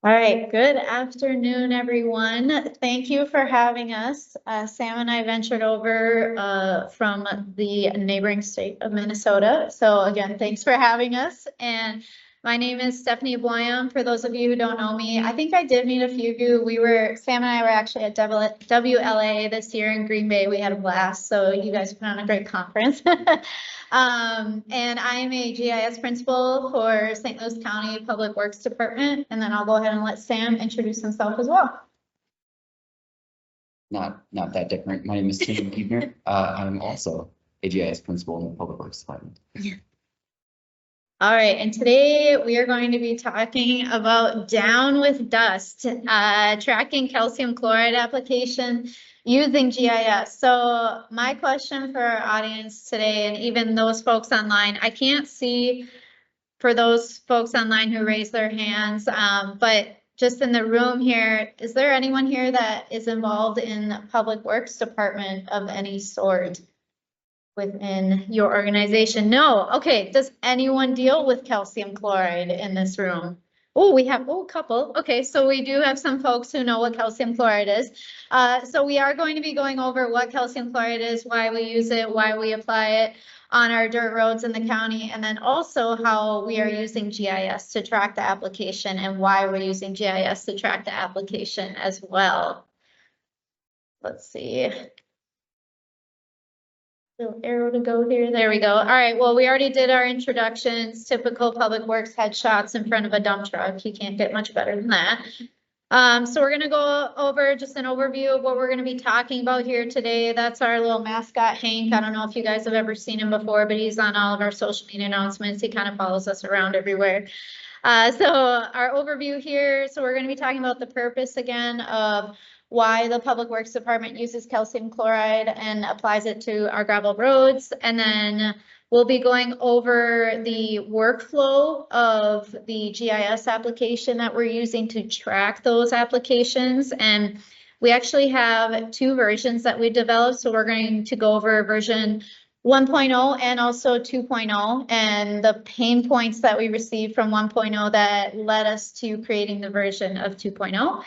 All right, good afternoon, everyone. Thank you for having us. Sam and I ventured over from the neighboring state of Minnesota. So again, thanks for having us. And my name is Stephanie Boyum. For those of you who don't know me, I think I did meet a few of you. Sam and I were actually at WLA this year in Green Bay. We had a blast. So you guys put on a great conference. And I am a GIS principal for St. Louis County Public Works Department. And then I'll go ahead and let Sam introduce himself as well. Not that different. My name is Giebner. I'm also a GIS principal in the Public Works Department. All right, and today we are going to be talking about down with dust, tracking calcium chloride application using GIS. So my question for our audience today, and even those folks online, I can't see for those folks online who raise their hands, but just in the room here, is there anyone here that is involved in the Public Works Department of any sort within your organization? No. Okay. Does anyone deal with calcium chloride in this room? Oh, we have a couple. Okay, so we do have some folks who know what calcium chloride is. So we are going to be going over what calcium chloride is, why we use it, why we apply it on our dirt roads in the county, and then also how we are using GIS to track the application and why we're using GIS to track the application as well. Let's see. Little arrow to go here. There we go. All right. Well, we already did our introductions, typical public works headshots in front of a dump truck. You can't get much better than that. So we're going to go over just an overview of what we're going to be talking about here today. That's our little mascot, Hank. I don't know if you guys have ever seen him before, but he's on all of our social media announcements. He kind of follows us around everywhere. So our overview here. So we're going to be talking about the purpose again of why the Public Works Department uses calcium chloride and applies it to our gravel roads. And then we'll be going over the workflow of the GIS application that we're using to track those applications. And we actually have two versions that we developed. So we're going to go over version 1.0 and also 2.0 and the pain points that we received from 1.0 that led us to creating the version of 2.0.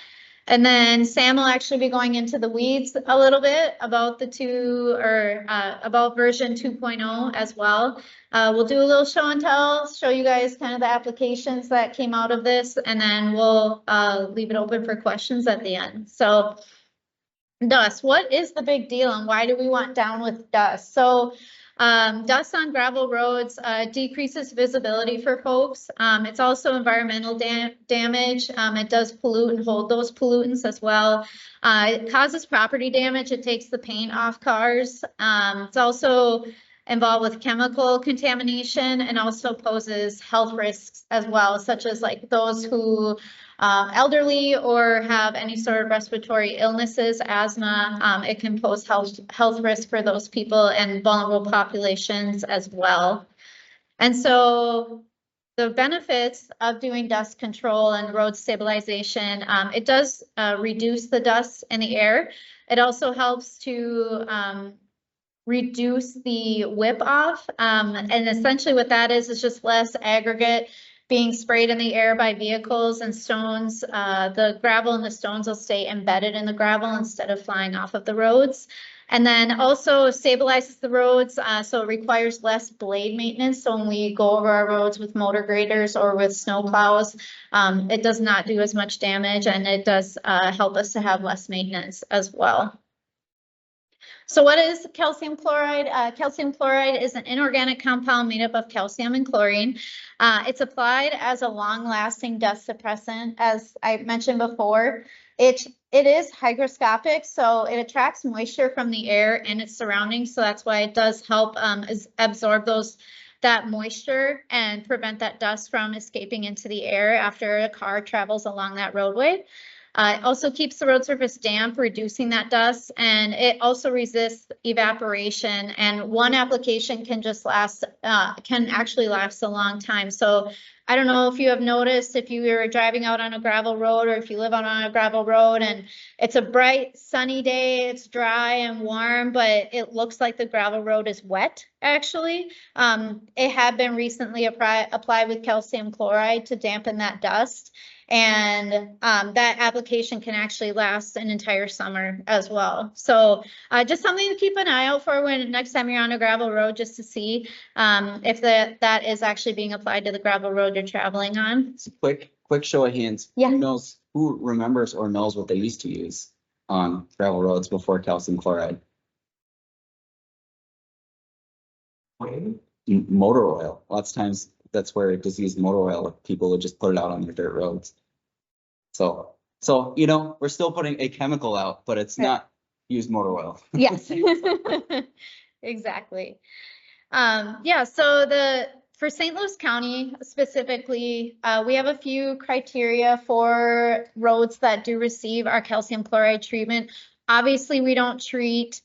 And then Sam will actually be going into the weeds a little bit about about version 2.0 as well. We'll do a little show and tell, show you guys kind of the applications that came out of this, and then we'll leave it open for questions at the end. So dust, what is the big deal and why do we want down with dust? So dust on gravel roads decreases visibility for folks. It's also environmental damage. It does pollute and hold those pollutants as well. It causes property damage. It takes the paint off cars. It's also involved with chemical contamination and also poses health risks as well, such as like those who elderly or have any sort of respiratory illnesses, asthma. It can pose health risk for those people and vulnerable populations as well. And so the benefits of doing dust control and road stabilization, it does reduce the dust in the air. It also helps to reduce the whip off. And essentially what that is just less aggregate being sprayed in the air by vehicles and stones. The gravel and the stones will stay embedded in the gravel instead of flying off of the roads. And then also stabilizes the roads, so it requires less blade maintenance. So when we go over our roads with motor graders or with snow plows, it does not do as much damage, and it does help us to have less maintenance as well. So what is calcium chloride? Calcium chloride is an inorganic compound made up of calcium and chlorine. It's applied as a long-lasting dust suppressant. As I mentioned before, it is hygroscopic, so it attracts moisture from the air and its surroundings. So that's why it does help absorb that moisture and prevent that dust from escaping into the air after a car travels along that roadway. It also keeps the road surface damp, reducing that dust, and it also resists evaporation. And one application can actually last a long time. So I don't know if you have noticed, if you were driving out on a gravel road or if you live out on a gravel road and it's a bright sunny day, it's dry and warm, but it looks like the gravel road is wet actually. It had been recently applied with calcium chloride to dampen that dust. And that application can actually last an entire summer as well. So just something to keep an eye out for when next time you're on a gravel road, just to see if that is actually being applied to the gravel road you're traveling on. It's a quick show of hands. Yeah. Who remembers or knows what they used to use on gravel roads before calcium chloride? Motor oil. Lots of times that's where diseased motor oil, people would just put it out on their dirt roads. So, we're still putting a chemical out, but it's not used motor oil. Yes. Exactly. Yeah, so for St. Louis County specifically, we have a few criteria for roads that do receive our calcium chloride treatment. Obviously, we don't treat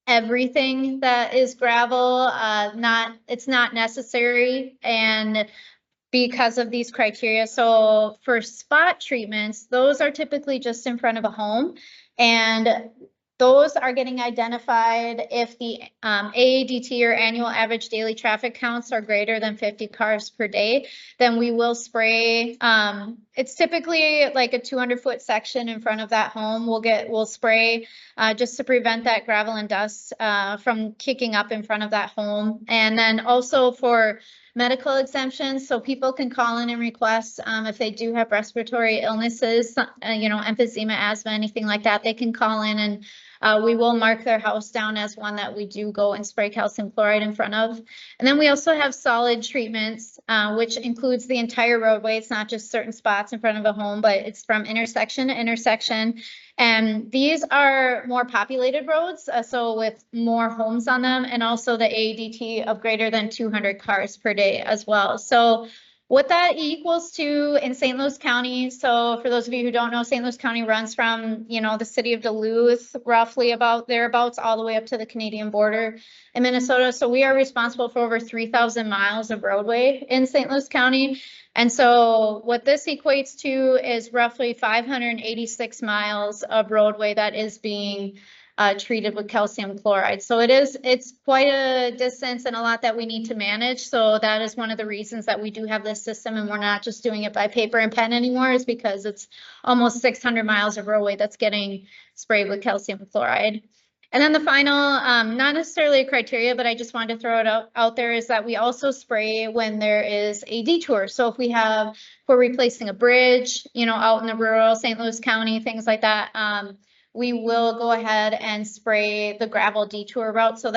everything that is gravel, it's not necessary, and because of these criteria. So for spot treatments, those are typically just in front of a home, and those are getting identified if the AADT or annual average daily traffic counts are greater than 50 cars per day, then we will spray. It's typically like a 200-foot section in front of that home. We'll spray just to prevent that gravel and dust from kicking up in front of that home. And then also for medical exemptions, so people can call in and request if they do have respiratory illnesses, emphysema, asthma, anything like that, they can call in and we will mark their house down as one that we do go and spray calcium chloride in front of. And then we also have solid treatments, which includes the entire roadway. It's not just certain spots in front of a home, but it's from intersection to intersection. And these are more populated roads, so with more homes on them, and also the AADT of greater than 200 cars per day as well. So what that equals to in St. Louis County, so for those of you who don't know, St. Louis County runs from, the city of Duluth, roughly about thereabouts, all the way up to the Canadian border in Minnesota. So we are responsible for over 3,000 miles of roadway in St. Louis County. And so what this equates to is roughly 586 miles of roadway that is being treated with calcium chloride. So it's quite a distance and a lot that we need to manage. So that is one of the reasons that we do have this system and we're not just doing it by paper and pen anymore, is because it's almost 600 miles of roadway that's getting sprayed with calcium chloride. And then the final, not necessarily a criteria, but I just wanted to throw it out there, is that we also spray when there is a detour. So if we're replacing a bridge, out in the rural St. Louis County, things like that, we will go ahead and spray the gravel detour route. So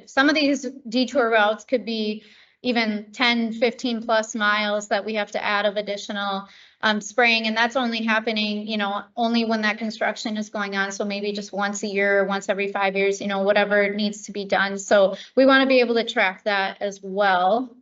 some of these detour routes could be even 10, 15 plus miles that we have to add of additional spraying. And that's only happening, only when that construction is going on. So maybe just once a year or once every 5 years, whatever needs to be done. So we want to be able to track that as well.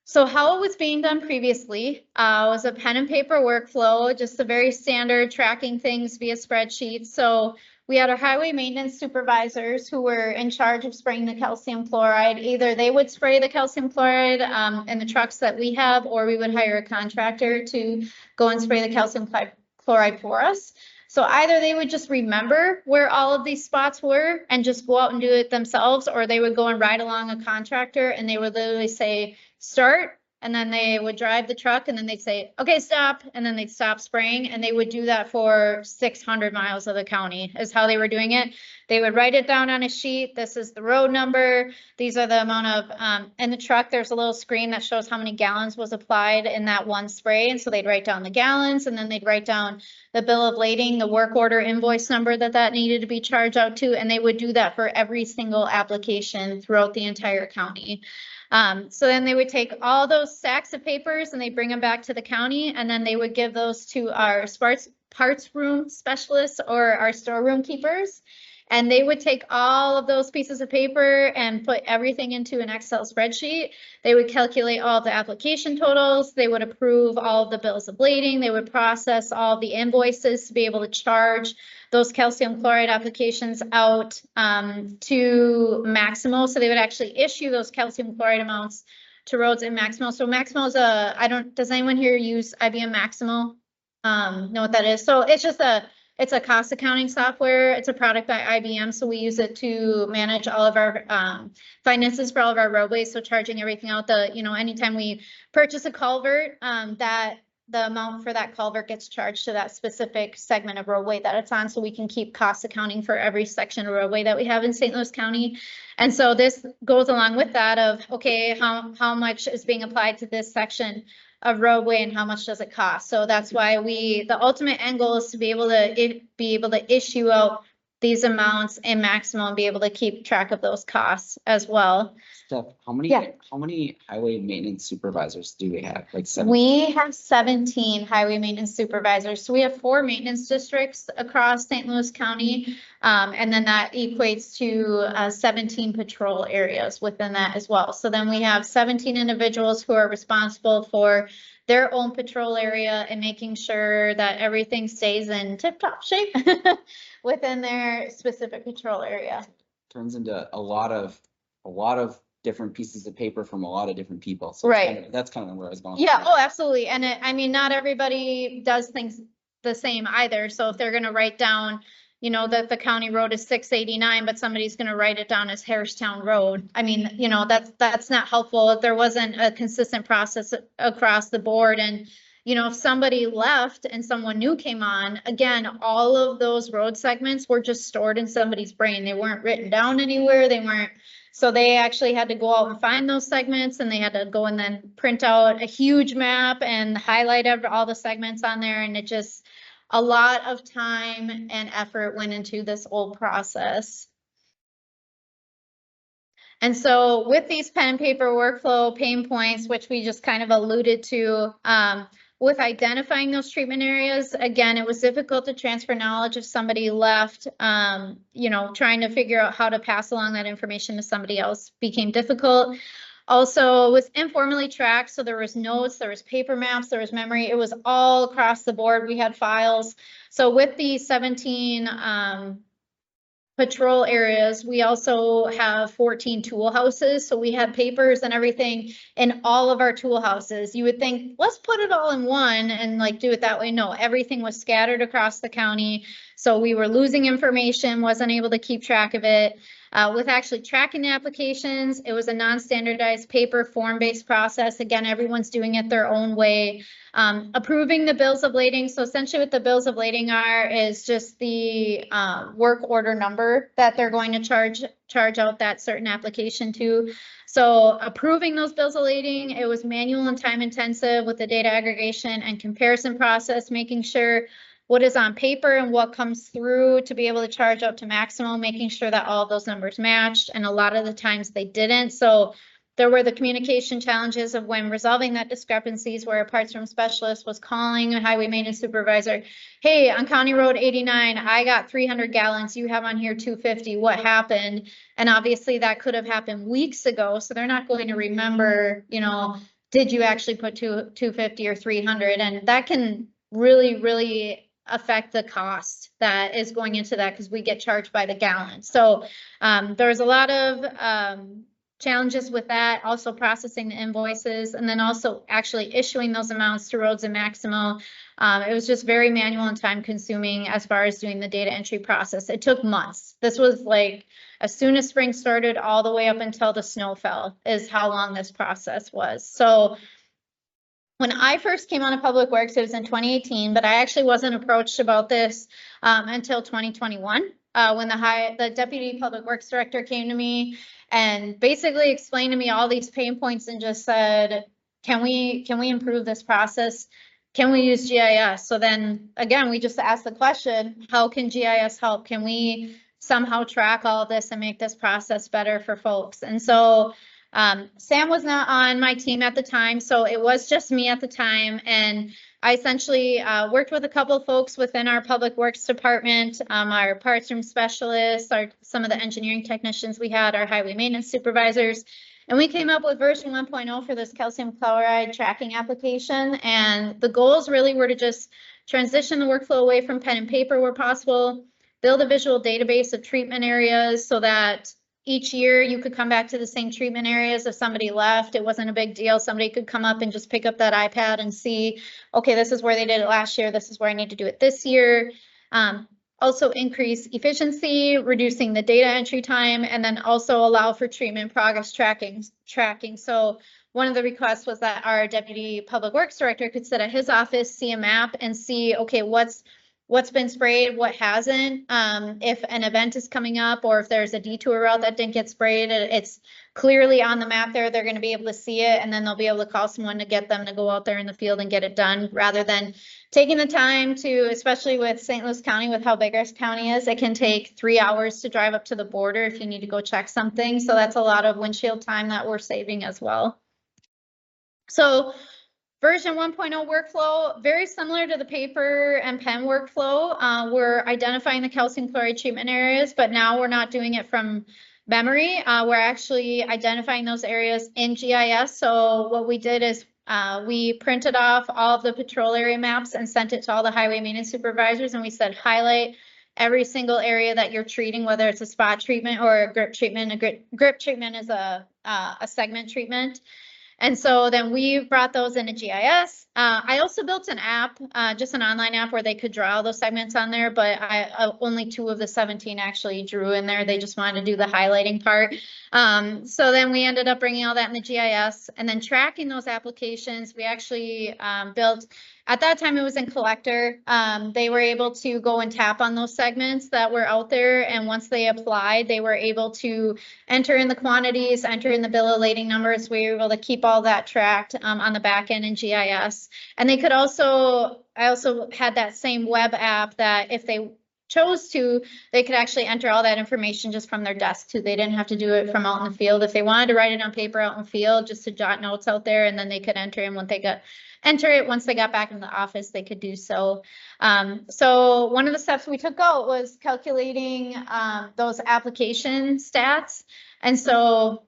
So how it was being done previously was a pen and paper workflow, just a very standard tracking things via spreadsheets. So we had our highway maintenance supervisors who were in charge of spraying the calcium chloride. Either they would spray the calcium chloride in the trucks that we have, or we would hire a contractor to go and spray the calcium chloride for us. So either they would just remember where all of these spots were and just go out and do it themselves, or they would go and ride along a contractor and they would literally say, start, and then they would drive the truck and then they'd say, okay, stop, and then they'd stop spraying, and they would do that for 600 miles of the county is how they were doing it. They would write it down on a sheet. This is the road number. These are the amount of, in the truck, there's a little screen that shows how many gallons was applied in that one spray. And so they'd write down the gallons, and then they'd write down the bill of lading, the work order invoice number that needed to be charged out to. And they would do that for every single application throughout the entire county. So then they would take all those sacks of papers and they bring them back to the county, and then they would give those to our parts room specialists or our storeroom keepers. And they would take all of those pieces of paper and put everything into an Excel spreadsheet. They would calculate all the application totals. They would approve all of the bills of lading. They would process all the invoices to be able to charge those calcium chloride applications out to Maximo. So they would actually issue those calcium chloride amounts to roads in Maximo. So Maximo is does anyone here use IBM Maximo? Know what that is? So it's a cost accounting software. It's a product by IBM. So we use it to manage all of our finances for all of our roadways. So charging everything out, anytime we purchase a culvert, that the amount for that culvert gets charged to that specific segment of roadway that it's on, so we can keep cost accounting for every section of roadway that we have in St. Louis County. And so this goes along with that of, okay, how much is being applied to this section of roadway and how much does it cost? So that's why the ultimate end goal is to be able to issue out these amounts in Maximo and be able to keep track of those costs as well. Steph, how Yeah. many highway maintenance supervisors do we have? Like 7? We have 17 highway maintenance supervisors. So we have 4 maintenance districts across St. Louis County. And then that equates to 17 patrol areas within that as well. So then we have 17 individuals who are responsible for their own patrol area and making sure that everything stays in tip-top shape within their specific patrol area. Turns into a lot of different pieces of paper from a lot of different people. So Right. that's kind of where I was going. Yeah, oh, absolutely. And I mean, not everybody does things the same either. So if they're gonna write down, you know, that the county road is 689, but somebody's gonna write it down as Harristown Road. I mean, you know, that's not helpful. If there wasn't a consistent process across the board. And, you know, if somebody left and someone new came on, again, all of those road segments were just stored in somebody's brain. They weren't written down anywhere. They weren't. So they actually had to go out and find those segments, and they had to go and then print out a huge map and highlight all the segments on there. And it just, a lot of time and effort went into this old process. And so with these pen and paper workflow pain points, which we just kind of alluded to, with identifying those treatment areas, again, it was difficult to transfer knowledge if somebody left. You know, trying to figure out how to pass along that information to somebody else became difficult. Also, it was informally tracked, so there was notes, there was paper maps, there was memory. It was all across the board. We had files. So with the 17 patrol areas, we also have 14 tool houses. So we had papers and everything in all of our tool houses. You would think, let's put it all in one and like do it that way. No, everything was scattered across the county. So we were losing information, wasn't able to keep track of it. With actually tracking the applications, it was a non-standardized paper form-based process. Again, everyone's doing it their own way. Approving the bills of lading. So essentially what the bills of lading are is just the work order number that they're going to charge out that certain application to. So approving those bills of lading, it was manual and time intensive with the data aggregation and comparison process, making sure what is on paper and what comes through to be able to charge out to Maximo, making sure that all of those numbers matched. And a lot of the times they didn't. So there were the communication challenges of when resolving that discrepancies where a parts room specialist was calling a highway maintenance supervisor. Hey, on County Road 89, I got 300 gallons. You have on here 250. What happened? And obviously that could have happened weeks ago. So they're not going to remember, you know, did you actually put 250 or 300? And that can really affect the cost that is going into that because we get charged by the gallon. So there's a lot of challenges with that, also processing the invoices, and then also actually issuing those amounts to Roads and Maximo. It was just very manual and time consuming as far as doing the data entry process. It took months. This was like as soon as spring started all the way up until the snow fell is how long this process was. So when I first came on to Public Works, it was in 2018, but I actually wasn't approached about this until 2021 when the Deputy Public Works Director came to me and basically explained to me all these pain points and just said, can we improve this process? Can we use GIS? So then again, we just asked the question, how can GIS help? Can we somehow track all of this and make this process better for folks? And so Sam was not on my team at the time, so it was just me at the time. And I essentially worked with a couple of folks within our public works department, our parts room specialists, some of the engineering technicians we had, our highway maintenance supervisors. And we came up with version 1.0 for this calcium chloride tracking application. And the goals really were to just transition the workflow away from pen and paper where possible, build a visual database of treatment areas so that each year you could come back to the same treatment areas. If somebody left, it wasn't a big deal. Somebody could come up and just pick up that iPad and see, okay, this is where they did it last year. This is where I need to do it this year. Also increase efficiency, reducing the data entry time, and then also allow for treatment progress tracking. So one of the requests was that our deputy public works director could sit at his office, see a map and see, okay, what's been sprayed, what hasn't. If an event is coming up or if there's a detour route that didn't get sprayed, it's clearly on the map there. They're going to be able to see it, and then they'll be able to call someone to get them to go out there in the field and get it done, rather than taking the time to, especially with St. Louis County, with how big our county is, it can take 3 hours to drive up to the border if you need to go check something. So that's a lot of windshield time that we're saving as well. So version 1.0 workflow, very similar to the paper and pen workflow. We're identifying the calcium chloride treatment areas, but now we're not doing it from memory. We're actually identifying those areas in GIS. So what we did is we printed off all of the patrol area maps and sent it to all the highway maintenance supervisors. And we said, highlight every single area that you're treating, whether it's a spot treatment or a grip treatment. A grip treatment is a segment treatment. And so then we brought those into GIS. I also built an app, just an online app where they could draw those segments on there, but only 2 of the 17 actually drew in there. They just wanted to do the highlighting part. So then we ended up bringing all that in the GIS and then tracking those applications. We actually built, at that time it was in Collector. They were able to go and tap on those segments that were out there. And once they applied, they were able to enter in the quantities, enter in the bill of lading numbers. We were able to keep all that tracked on the back end in GIS. And they could also, I also had that same web app that if they chose to, they could actually enter all that information just from their desk too. They didn't have to do it from out in the field. If they wanted to write it on paper out in the field, just to jot notes out there, and then they could enter in when they enter it once they got back in the office, they could do so. So one of the steps we took out was calculating those application stats. And so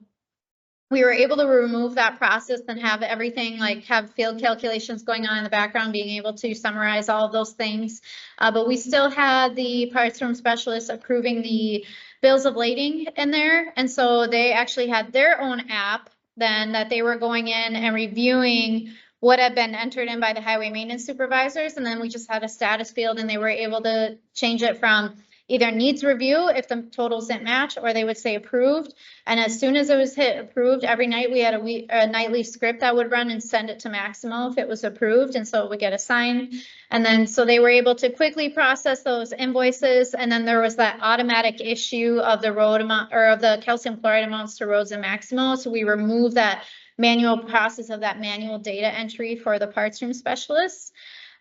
we were able to remove that process and have everything, like have field calculations going on in the background, being able to summarize all of those things. But we still had the parts room specialists approving the bills of lading in there. And so they actually had their own app then that they were going in and reviewing what had been entered in by the highway maintenance supervisors. And then we just had a status field, and they were able to change it from either needs review if the totals didn't match, or they would say approved. And as soon as it was hit approved, every night we had a nightly script that would run and send it to Maximo if it was approved. And so it would get assigned. And then so they were able to quickly process those invoices. And then there was that automatic issue of the road amount, or of the calcium chloride amounts to roads and Maximo. So we removed that manual process of that manual data entry for the parts room specialists.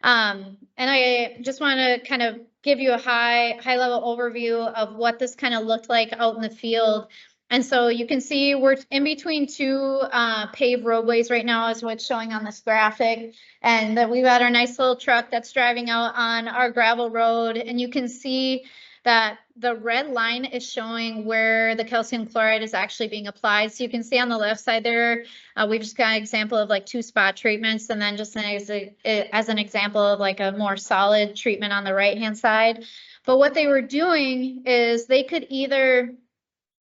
And I just want to kind of give you a high level overview of what this kind of looked like out in the field. And so you can see we're in between 2 paved roadways right now, is what's showing on this graphic. And that we've got our nice little truck that's driving out on our gravel road. And you can see that the red line is showing where the calcium chloride is actually being applied. So you can see on the left side there, we've just got an example of like 2 spot treatments, and then just as an example of like a more solid treatment on the right-hand side. But what they were doing is they could either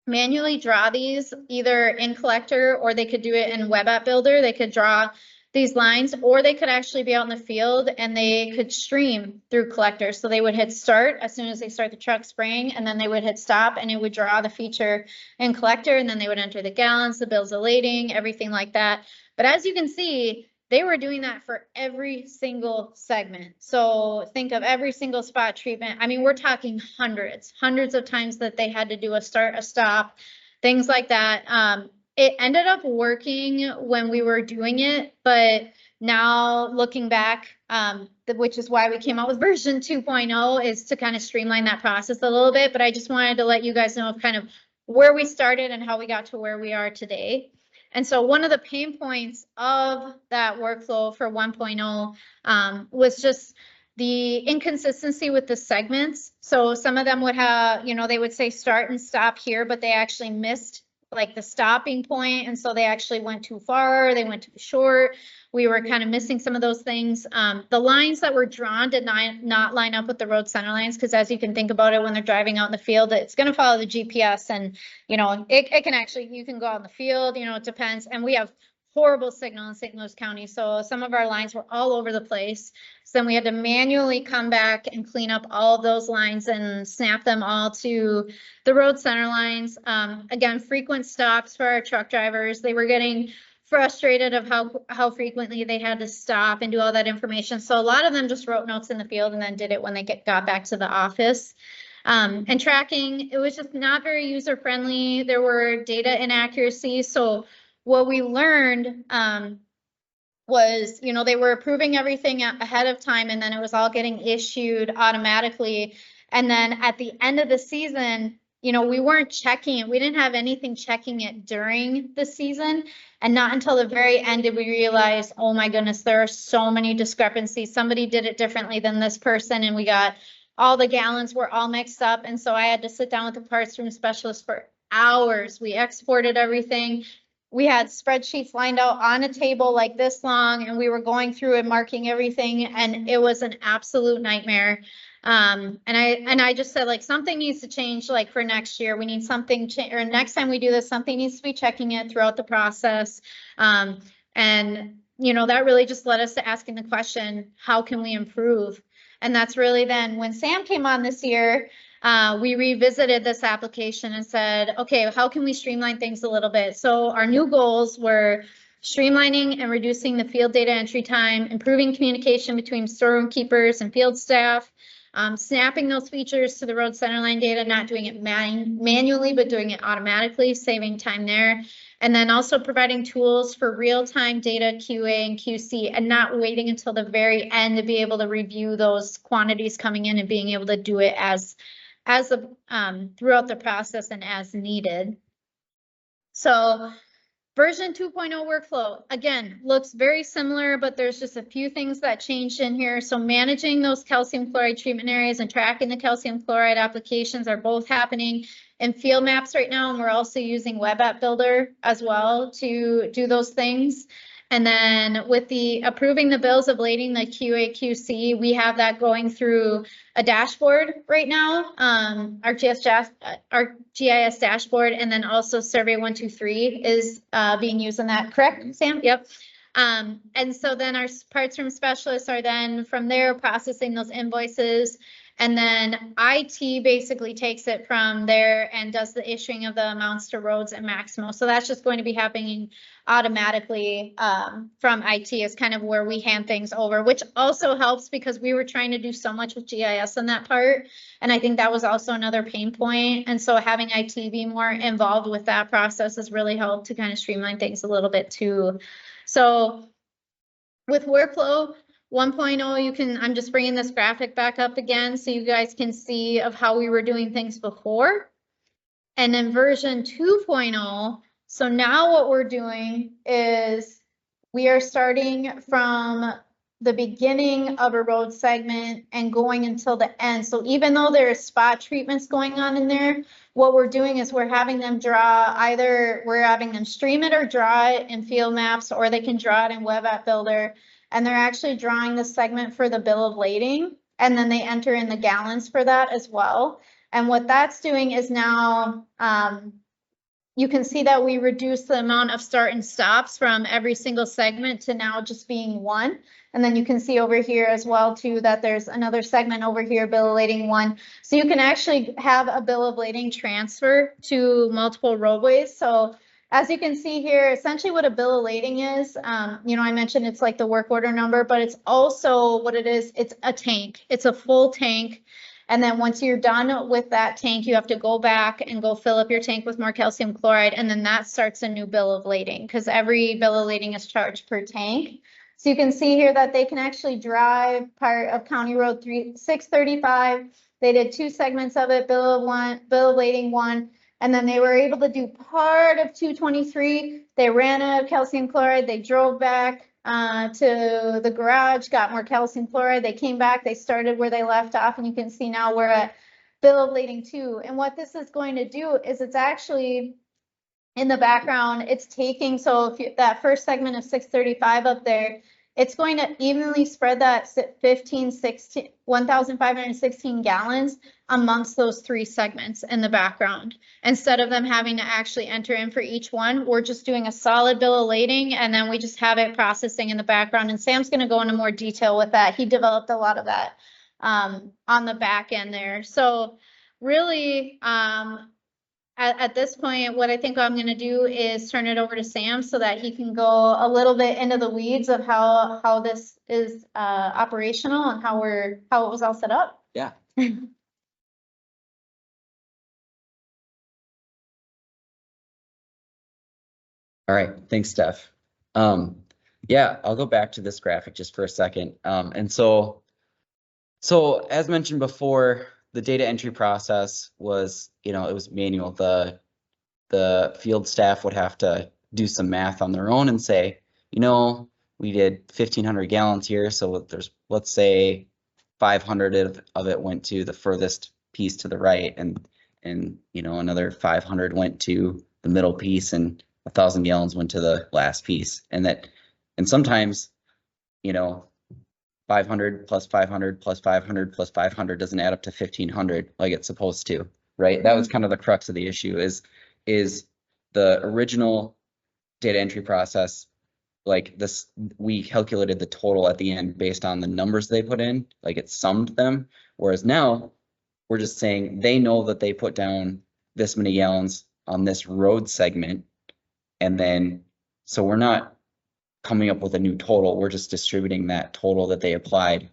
manually draw these either in Collector, or they could do it in Web App Builder. They could draw these lines, or they could actually be out in the field and they could stream through Collector. So they would hit start as soon as they start the truck spraying, and then they would hit stop and it would draw the feature in Collector, and then they would enter the gallons, the bills of lading, everything like that. But as you can see, they were doing that for every single segment. So think of every single spot treatment. I mean, we're talking hundreds of times that they had to do a start, a stop, things like that. It ended up working when we were doing it, but now looking back, which is why we came out with version 2.0, is to kind of streamline that process a little bit. But I just wanted to let you guys know kind of where we started and how we got to where we are today. And so one of the pain points of that workflow for 1.0 was just the inconsistency with the segments. So some of them would have, they would say start and stop here, but they actually missed like the stopping point. And so they actually went too far, they went too short. We were kind of missing some of those things. The lines that were drawn did not line up with the road center lines, because as you can think about it, when they're driving out in the field, it's going to follow the GPS, and it can actually, you can go out in the field, it depends. And we have horrible signal in St. Louis County, so some of our lines were all over the place. So then we had to manually come back and clean up all of those lines and snap them all to the road center lines. Again, frequent stops for our truck drivers. They were getting frustrated of how frequently they had to stop and do all that information. So a lot of them just wrote notes in the field and then did it when they got back to the office. And tracking, it was just not very user friendly. There were data inaccuracies. So what we learned was, you know, they were approving everything ahead of time and then it was all getting issued automatically. And then at the end of the season, you know, we weren't checking it. We didn't have anything checking it during the season. And not until the very end did we realize, oh my goodness, there are so many discrepancies. Somebody did it differently than this person. And we got all the gallons were all mixed up. And so I had to sit down with the parts room specialist for hours. We exported everything. We had spreadsheets lined out on a table like this long, and we were going through and marking everything, and it was an absolute nightmare. And I just said, like, something needs to change, like, for next year. We need something, or next time we do this, something needs to be checking it throughout the process. And, you know, that really just led us to asking the question, how can we improve? And that's really then when Sam came on this year, we revisited this application and said, okay, how can we streamline things a little bit? So our new goals were streamlining and reducing the field data entry time, improving communication between storeroom keepers and field staff, snapping those features to the road centerline data, not doing it manually, but doing it automatically, saving time there. And then also providing tools for real-time data QA and QC and not waiting until the very end to be able to review those quantities coming in and being able to do it throughout the process and as needed. So version 2.0 workflow, again, looks very similar, but there's just a few things that changed in here. So managing those calcium chloride treatment areas and tracking the calcium chloride applications are both happening in field maps right now. And we're also using Web App Builder as well to do those things. And then with the approving the bills of lading, the QA QC, we have that going through a dashboard right now, our GIS dashboard, and then also Survey 123 is being used in that, correct, Sam? Yep. And so then our parts room specialists are then from there processing those invoices. And then IT basically takes it from there and does the issuing of the amounts to roads and Maximo. So that's just going to be happening automatically from IT is kind of where we hand things over, which also helps because we were trying to do so much with GIS on that part. And I think that was also another pain point. And so having IT be more involved with that process has really helped to kind of streamline things a little bit too. So with workflow 1.0, I'm just bringing this graphic back up again so you guys can see of how we were doing things before. And then version 2.0, so now what we're doing is we are starting from the beginning of a road segment and going until the end. So even though there are spot treatments going on in there, what we're doing is we're having them draw, either we're having them stream it or draw it in field maps, or they can draw it in Web App Builder. And they're actually drawing the segment for the bill of lading, and then they enter in the gallons for that as well. And what that's doing is now, you can see that we reduce the amount of start and stops from every single segment to now just being one. And then you can see over here as well too, that there's another segment over here, bill of lading 1. So you can actually have a bill of lading transfer to multiple roadways. So as you can see here, essentially what a bill of lading is, you know, I mentioned it's like the work order number, but it's also what it is. It's a tank. It's a full tank. And then once you're done with that tank, you have to go back and go fill up your tank with more calcium chloride. And then that starts a new bill of lading because every bill of lading is charged per tank. So you can see here that they can actually drive part of County Road 635. They did 2 segments of it, bill of lading 1. And then they were able to do part of 223. They ran out of calcium chloride. They drove back to the garage, got more calcium chloride. They came back. They started where they left off. And you can see now we're at bill of lading 2. And what this is going to do is it's actually in the background, it's taking, so if that first segment of 635 up there, it's going to evenly spread that 1,516 gallons amongst those 3 segments in the background. Instead of them having to actually enter in for each one, we're just doing a solid bill of lading and then we just have it processing in the background. And Sam's going to go into more detail with that. He developed a lot of that on the back end there. So really, at this point, what I think I'm gonna do is turn it over to Sam so that he can go a little bit into the weeds of how this is operational and how it was all set up. Yeah. All right, thanks, Steph. Yeah, I'll go back to this graphic just for a second. And so as mentioned before, the data entry process was, it was manual. The field staff would have to do some math on their own and say, we did 1,500 gallons here, so there's, let's say 500 of it went to the furthest piece to the right, and another 500 went to the middle piece, and 1,000 gallons went to the last piece. And sometimes, 500 plus 500 plus 500 plus 500 doesn't add up to 1,500 like it's supposed to, right? That was kind of the crux of the issue, is the original data entry process, like this, we calculated the total at the end based on the numbers they put in, like it summed them. Whereas now we're just saying they know that they put down this many gallons on this road segment. And then, so we're not coming up with a new total. We're just distributing that total that they applied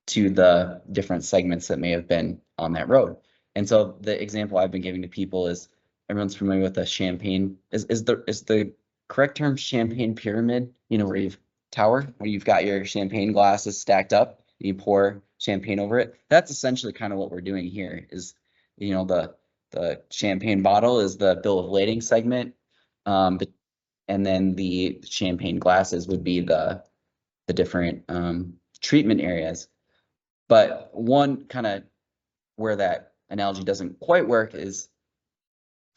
to the different segments that may have been on that road. And so the example I've been giving to people is, everyone's familiar with the champagne, is the correct term champagne pyramid, where you've tower, where you've got your champagne glasses stacked up, and you pour champagne over it. That's essentially kind of what we're doing here is, the champagne bottle is the bill of lading segment. And then the champagne glasses would be the different treatment areas. But one kind of where that analogy doesn't quite work is,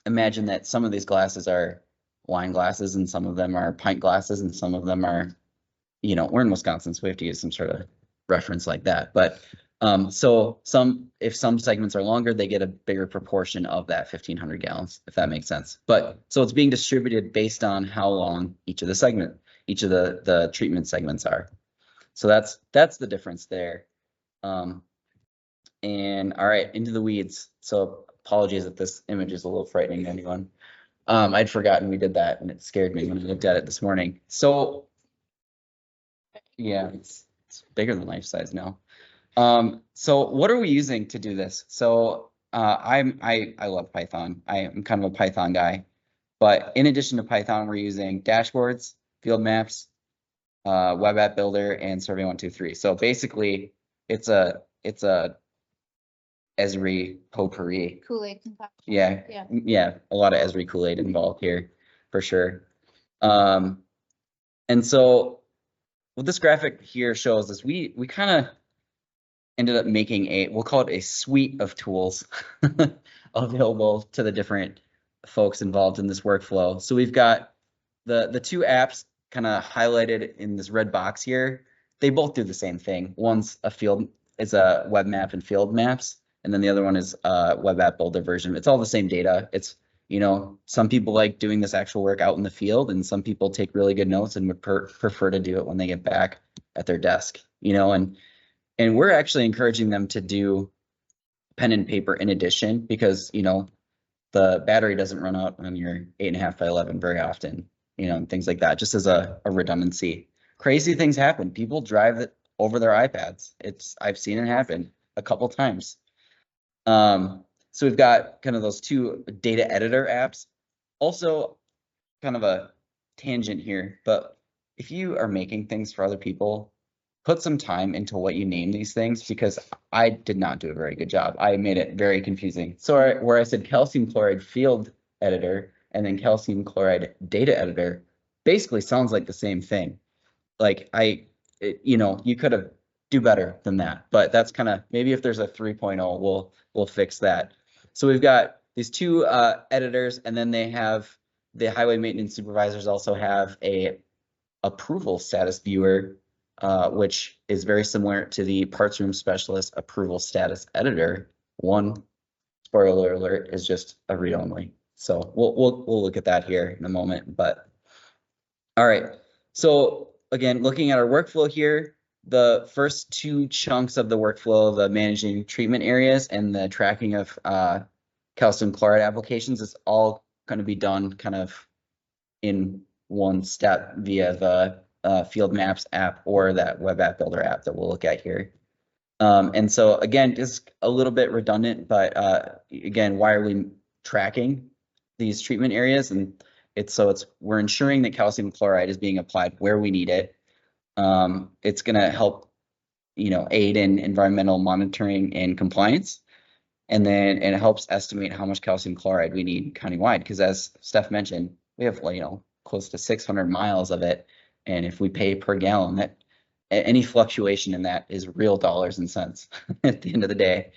imagine that some of these glasses are wine glasses and some of them are pint glasses and some of them are, we're in Wisconsin, so we have to use some sort of reference like that. But so if some segments are longer, they get a bigger proportion of that 1,500 gallons, if that makes sense. But so it's being distributed based on how long each of the treatment segments are. So that's the difference there. And all right, into the weeds. So apologies if this image is a little frightening to anyone. I'd forgotten we did that and it scared me when I looked at it this morning. So yeah, it's bigger than life size now. So what are we using to do this? So I love Python. I am kind of a Python guy, but in addition to Python, we're using dashboards, field maps, web app builder, and survey123. So basically it's a Esri potpourri. Kool-Aid concoction. Yeah, a lot of Esri Kool-Aid involved here for sure. And so what this graphic here shows is we kind of ended up making we'll call it a suite of tools available to the different folks involved in this workflow. So we've got the two apps kind of highlighted in this red box here. They both do the same thing. One's a web map and field maps, and then the other one is a web app builder version. It's all the same data. It's, some people like doing this actual work out in the field, and some people take really good notes and would prefer to do it when they get back at their desk, and we're actually encouraging them to do pen and paper in addition, because, the battery doesn't run out on your 8.5 by 11 very often, and things like that, just as a redundancy. Crazy things happen. People drive it over their iPads. I've seen it happen a couple times. So we've got kind of those two data editor apps. Also, kind of a tangent here, but if you are making things for other people, put some time into what you name these things, because I did not do a very good job. I made it very confusing. So where I said calcium chloride field editor and then calcium chloride data editor basically sounds like the same thing. Like you could have do better than that, but that's kind of, maybe if there's a 3.0, we'll fix that. So we've got these two editors, and then they have the highway maintenance supervisors also have a approval status viewer, which is very similar to the parts room specialist approval status editor. One, spoiler alert, is just a read only. So we'll look at that here in a moment. But all right, so again, looking at our workflow here, the first two chunks of the workflow, the managing treatment areas and the tracking of calcium chloride applications, it's all going to be done kind of in one step via the Field Maps app or that web app builder app that we'll look at here. And so again, just a little bit redundant, but again, why are we tracking these treatment areas? And we're ensuring that calcium chloride is being applied where we need it. It's going to help, aid in environmental monitoring and compliance. And then it helps estimate how much calcium chloride we need countywide. Because as Steph mentioned, we have, close to 600 miles of it. And if we pay per gallon, that any fluctuation in that is real dollars and cents at the end of the day.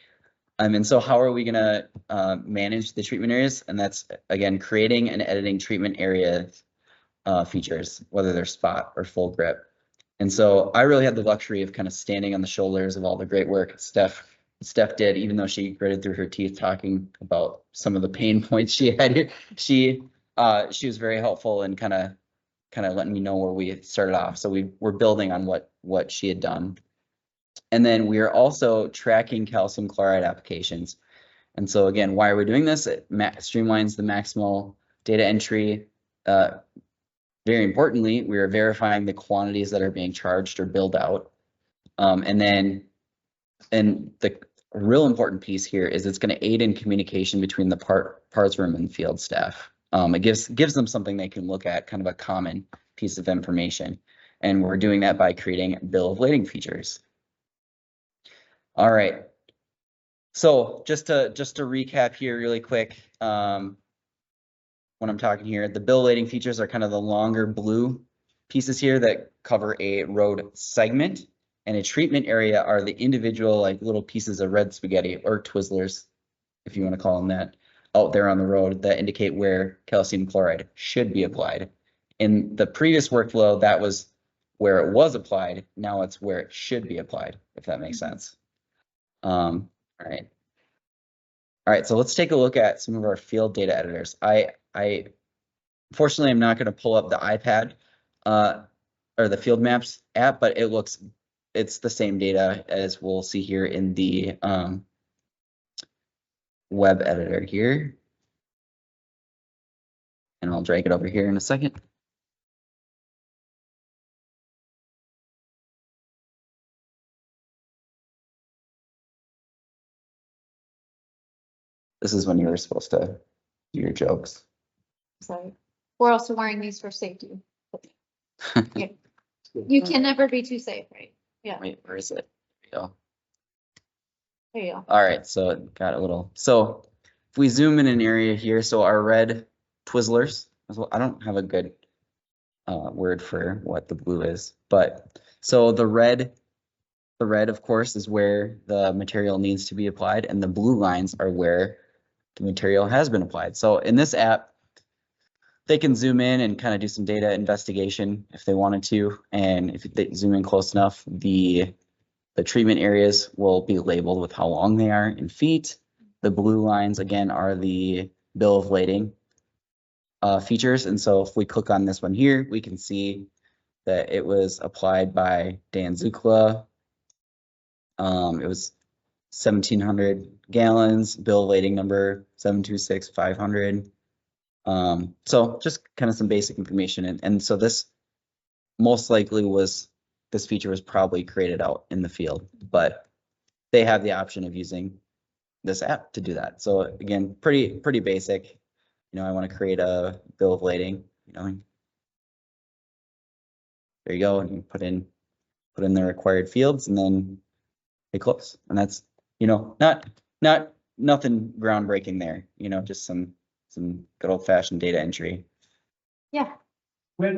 And so how are we going to manage the treatment areas? And that's, again, creating and editing treatment area features, whether they're spot or full grip. And so I really had the luxury of kind of standing on the shoulders of all the great work Steph did, even though she gritted through her teeth talking about some of the pain points she had. She was very helpful in kind of letting me know where we started off. So we're building on what she had done. And then we are also tracking calcium chloride applications. And so again, why are we doing this? It streamlines the Maximo data entry. Very importantly, we are verifying the quantities that are being charged or billed out. And the real important piece here is it's going to aid in communication between the parts room and field staff. It gives them something they can look at, kind of a common piece of information. And we're doing that by creating bill of lading features. All right. So just to recap here really quick, when I'm talking here, the bill of lading features are kind of the longer blue pieces here that cover a road segment, and a treatment area are the individual little pieces of red spaghetti or Twizzlers, if you want to call them that, out there on the road that indicate where calcium chloride should be applied. In the previous workflow, that was where it was applied. Now it's where it should be applied, if that makes sense. All right, so let's take a look at some of our field data editors. I unfortunately, I'm not going to pull up the iPad or the Field Maps app, but it's the same data as we'll see here in the web editor here. And I'll drag it over here in a second. This is when you were supposed to do your jokes. Sorry. We're also wearing these for safety. Yeah. You can never be too safe, right? Yeah. Wait, where is it? There we go. There you go. All right, so it got a little. So if we zoom in an area here, so our red Twizzlers, I don't have a good word for what the blue is, but so the red, of course, is where the material needs to be applied, and the blue lines are where the material has been applied. So in this app, they can zoom in and kind of do some data investigation if they wanted to. And if they zoom in close enough, the treatment areas will be labeled with how long they are in feet. The blue lines, again, are the bill of lading features. And so if we click on this one here, we can see that it was applied by Dan Zukla. It was 1,700 gallons, bill of lading number 726,500. So just kind of some basic information. And so this most likely this feature was probably created out in the field, but they have the option of using this app to do that. So again, pretty basic. I want to create a bill of lading, there you go. And you put in the required fields and then hit close. And that's, not nothing groundbreaking there, just some good old fashioned data entry. Yeah. What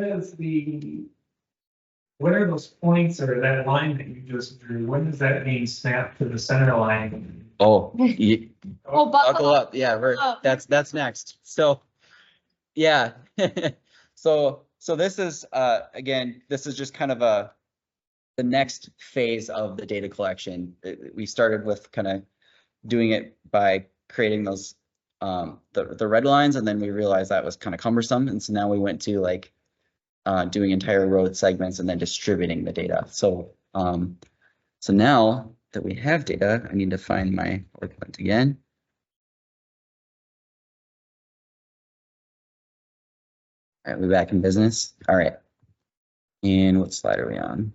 are those points or that line that you just drew? When does that mean snap to the center line? Oh, Buckle up. Yeah, that's next. So yeah. So this is again, this is just kind of the next phase of the data collection. We started with kind of doing it by creating those the red lines, and then we realized that was kind of cumbersome, and so now we went to doing entire road segments and then distributing the data. So so now that we have data, I need to find my workbench again. All right, we're back in business. All right. And what slide are we on?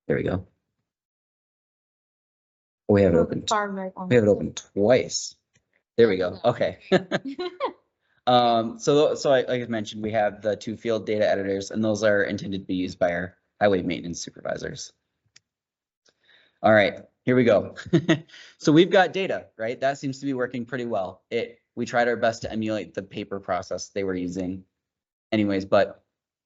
There we go. Oh, we have it open. We have it open twice. There we go. Okay. So like I mentioned, we have the 2 field data editors, and those are intended to be used by our highway maintenance supervisors. All right, here we go. So we've got data, right? That seems to be working pretty well. We tried our best to emulate the paper process they were using anyways, but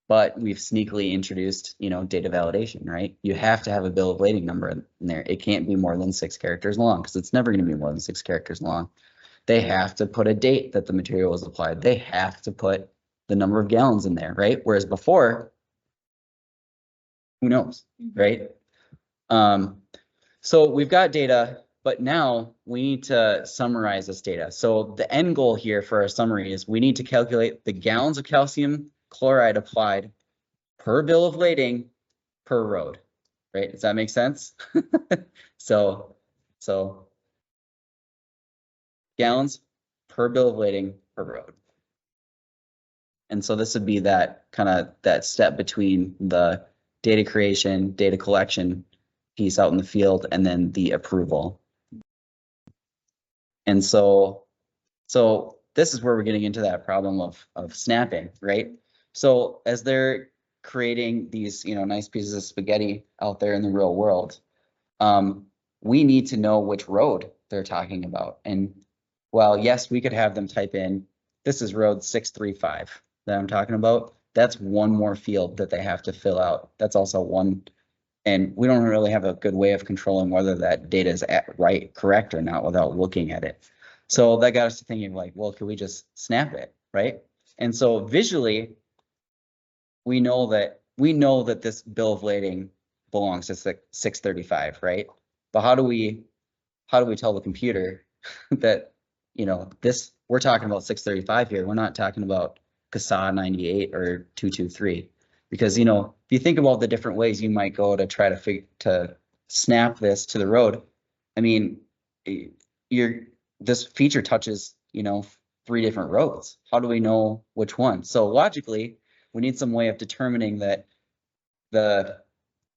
we've sneakily introduced, data validation, right? You have to have a bill of lading number in there. It can't be more than 6 characters long, because it's never going to be more than 6 characters long. They have to put a date that the material was applied. They have to put the number of gallons in there, right? Whereas before, who knows, right? So we've got data, but now we need to summarize this data. So the end goal here for our summary is we need to calculate the gallons of calcium chloride applied per bill of lading per road, right? Does that make sense? So gallons per bill of lading per road. And so this would be that step between the data creation, data collection piece out in the field, and then the approval. And so this is where we're getting into that problem of snapping, right? So as they're creating these, nice pieces of spaghetti out there in the real world, we need to know which road they're talking about. And while yes, we could have them type in, this is road 635 that I'm talking about. That's one more field that they have to fill out. That's also one, and we don't really have a good way of controlling whether that data is correct or not without looking at it. So that got us to thinking like, well, could we just snap it, right? And so visually, we know that this bill of lading belongs to 635, right? But how do we tell the computer that, we're talking about 635 here. We're not talking about CASA 98 or 223. Because, if you think about the different ways you might go to try to snap this to the road, I mean, this feature touches, 3 different roads. How do we know which one? So logically, we need some way of determining that the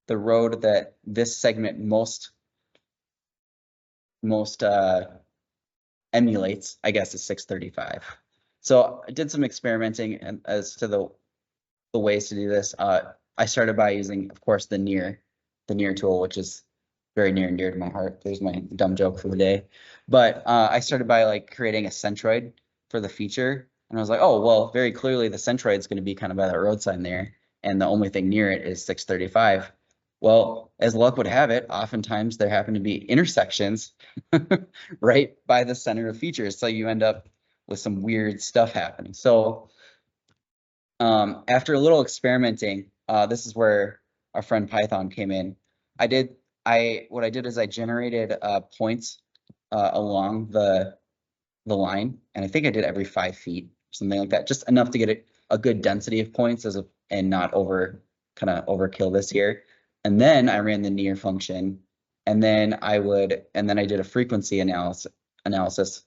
road that this segment most emulates, I guess, is 635. So I did some experimenting as to the ways to do this. I started by using, of course, the near tool, which is very near and dear to my heart. There's my dumb joke for the day. But I started by creating a centroid for the feature. And I was like, oh, well, very clearly the centroid is going to be kind of by that road sign there. And the only thing near it is 635. Well, as luck would have it, oftentimes there happen to be intersections right by the center of features. So you end up with some weird stuff happening. So after a little experimenting, this is where our friend Python came in. What I did is I generated points along the line, and I think I did every 5 feet, something like that, just enough to get a good density of points and not overkill this here. And then I ran the near function, and then I did a frequency analysis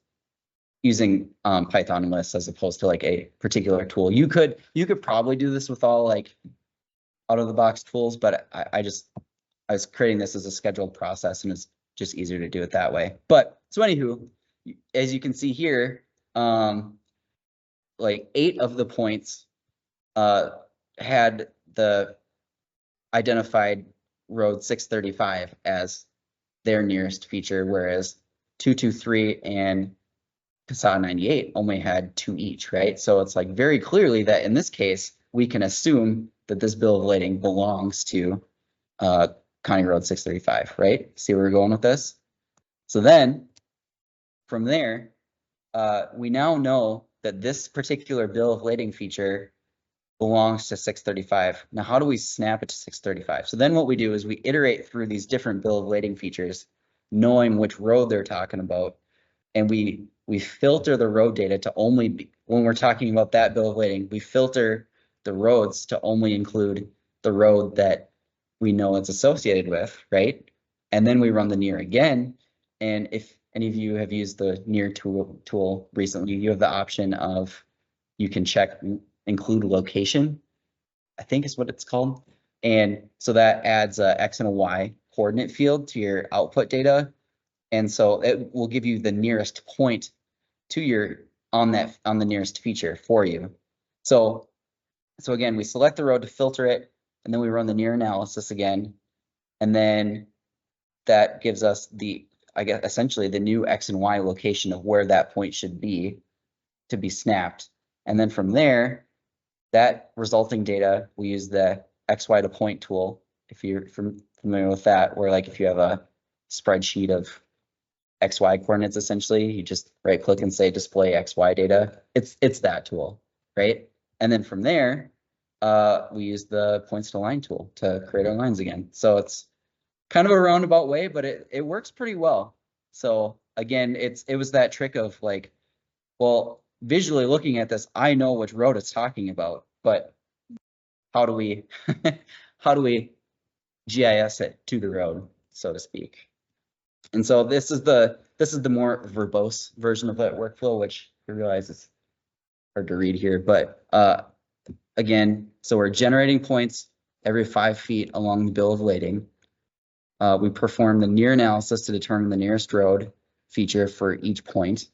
using Python lists as opposed to a particular tool. You could probably do this with all out of the box tools, but I was creating this as a scheduled process, and it's just easier to do it that way. But so anywho, as you can see here, 8 of the points had the identified road 635 as their nearest feature, whereas 223 and CASA 98 only had 2 each, right? So it's very clearly that in this case, we can assume that this bill of lading belongs to County Road 635, right? See where we're going with this? So then from there, we now know that this particular bill of lading feature belongs to 635. Now, how do we snap it to 635? So then what we do is we iterate through these different bill of lading features, knowing which road they're talking about. And we filter the road data to only be, when we're talking about that bill of lading, we filter the roads to only include the road that we know it's associated with, right? And then we run the near again. And any of you have used the near tool recently, you have the option of, you can check include location, I think is what it's called. And so that adds a X and a Y coordinate field to your output data. And so it will give you the nearest point to your, on the nearest feature for you. So again, we select the road to filter it, and then we run the near analysis again. And then that gives us the, I guess, essentially the new X and Y location of where that point should be to be snapped. And then from there, that resulting data, we use the XY to point tool. If you're familiar with that, where like if you have a spreadsheet of XY coordinates, essentially, you just right click and say display XY data. It's that tool, right? And then from there, we use the points to line tool to create our lines again. So it's kind of a roundabout way, but it works pretty well. So again, it was that trick of like, well, visually looking at this, I know which road it's talking about, but how do we GIS it to the road, so to speak? And so this is the more verbose version of that workflow, which I realize is hard to read here, but again, so we're generating points every 5 feet along the bill of lading. We perform the near analysis to determine the nearest road feature for each point.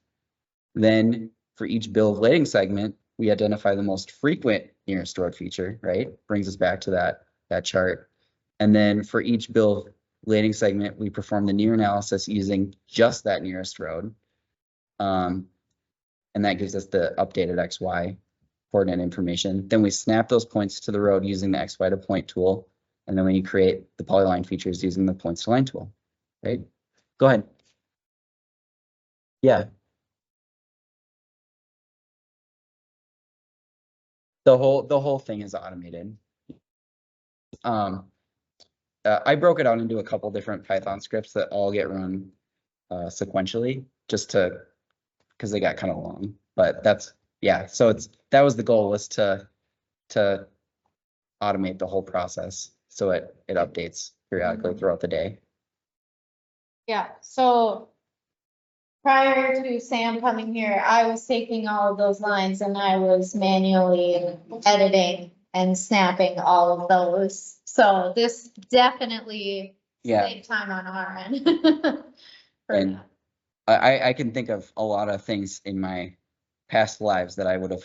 Then for each bill of lading segment, we identify the most frequent nearest road feature, right? Brings us back to that chart. And then for each bill of lading segment, we perform the near analysis using just that nearest road. And that gives us the updated XY coordinate information. Then we snap those points to the road using the XY to point tool. And then we create the polyline features using the points to line tool, right? Go ahead. Yeah. The whole thing is automated. I broke it out into a couple different Python scripts that all get run sequentially, just because they got kind of long. But that's, yeah. So that was the goal, was to automate the whole process so it updates periodically throughout the day. Yeah, so prior to Sam coming here, I was taking all of those lines and I was manually editing and snapping all of those. So this definitely saved time on our end. And I can think of a lot of things in my past lives that I would have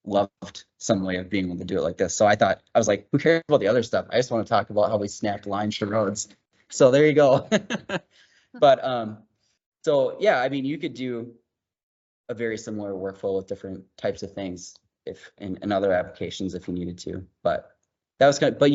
loved some way of being able to do it like this. So I was like, who cares about the other stuff? I just want to talk about how we snapped lines to roads. So there you go. But so yeah, I mean, you could do a very similar workflow with different types of things if in other applications if you needed to. But that was kind of, but